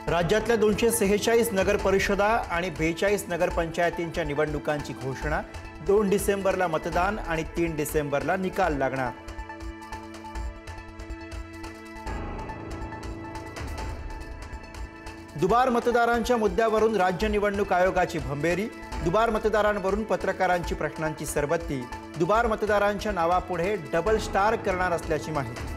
राज्यातल्या 246 नगर परिषदा आणि 42 नगरपंचायतींच्या निवडणुकांची घोषणा। 2 डिसेंबरला मतदान आणि 3 डिसेंबरला निकाल लागणार। दुबार मतदारांच्या मुद्द्यावरून राज्य निवडणूक आयोगाची भंबेरी। दुबार मतदारांवरून पत्रकारांची प्रश्नांची सरबत्ती। दुबार मतदारांच्या नावापुढे डबल स्टार करणार असल्याची माहिती।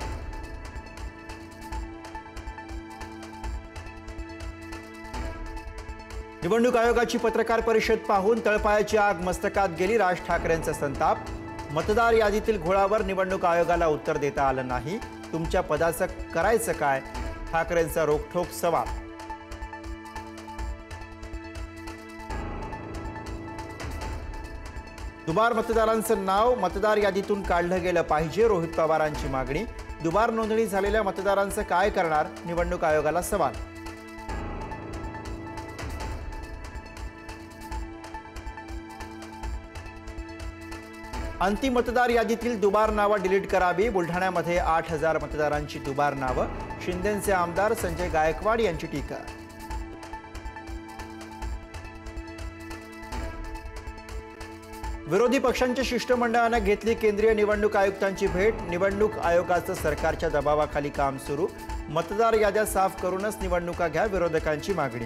निवडणूक आयोगाची पत्रकार परिषद पाहून तळपायाची आग मस्तकात गेली। राज ठाकरेंचा संताप। मतदार यादीतील घोळावर निवडणूक आयोगाला उत्तर देता आलं नाही। तुमच्या पदाचं करायचं काय? ठाकरेंचा रोखठोक सवाल। दुबार मतदारांचं नाव मतदार यादीतून काढलं गेलं पाहिजे। रोहित पवारांची मागणी। दुबार नोंदणी झालेल्या मतदारांचं काय करणार? निवडणूक आयोगाला सवाल। अंतिम मतदार यादीतील दुबार नावं डिलीट करावी। बुलढाण्यामध्ये 8000 मतदारांची दुबार नावं। शिंदेचे आमदार संजय गायकवाड यांची टीका। विरोधी पक्षांच्या शिष्टमंडळाने घेतली केंद्रीय निवडणूक आयुक्तांची भेट। निवडणूक आयोगाचं सरकारच्या दबावाखाली काम सुरू। मतदार याद्या साफ करूनच निवडणुका घ्या, विरोधकांची मागणी।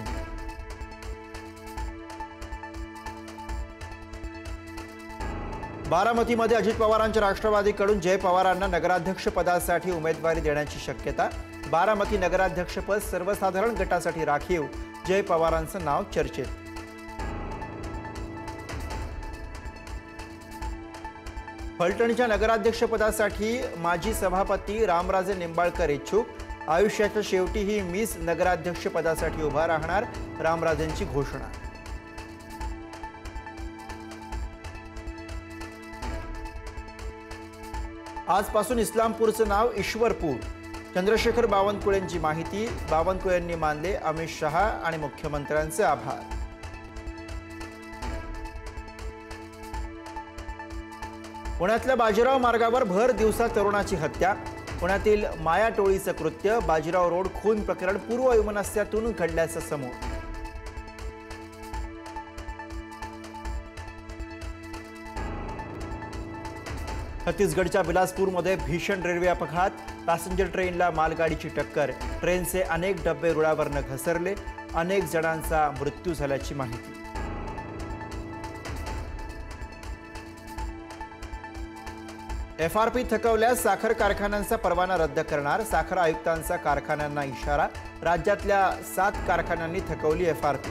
बारामतीमध्ये अजित पवारांच्या राष्ट्रवादीकडून जय पवारांना नगराध्यक्ष पदासाठी उमेदवारी देण्याची शक्यता। बारामती नगराध्यक्षपद सर्वसाधारण गटासाठी राखीव। जय पवारांचं नाव चर्चेत। फलटणच्या नगराध्यक्षपदासाठी माजी सभापती रामराजे निंबाळकर इच्छुक। आयुष्याच्या शेवटीही मीच नगराध्यक्षपदासाठी उभा राहणार, रामराजेंची घोषणा। आजपासून इस्लामपूरचं नाव ईश्वरपूर। चंद्रशेखर बावनकुळेंची माहिती। बावनकुळेंनी मानले अमित शहा आणि मुख्यमंत्र्यांचे आभार। पुण्यातल्या बाजीराव मार्गावर भर दिवसा तरुणाची हत्या। पुण्यातील माया टोळीचं कृत्य। बाजीराव रोड खून प्रकरण पूर्ववैमनस्यातून घडल्याचं समोर। छत्तीसगडच्या बिलासपूरमध्ये भीषण रेल्वे अपघात। पॅसेंजर ट्रेनला मालगाडीची टक्कर। ट्रेनचे अनेक डबे रुळावरनं घसरले। अनेक जणांचा मृत्यू झाल्याची माहिती। FRP थकवल्यास साखर कारखान्यांचा परवाना रद्द करणार। साखर आयुक्तांचा कारखान्यांना इशारा। राज्यातल्या 7 कारखान्यांनी थकवली FRP।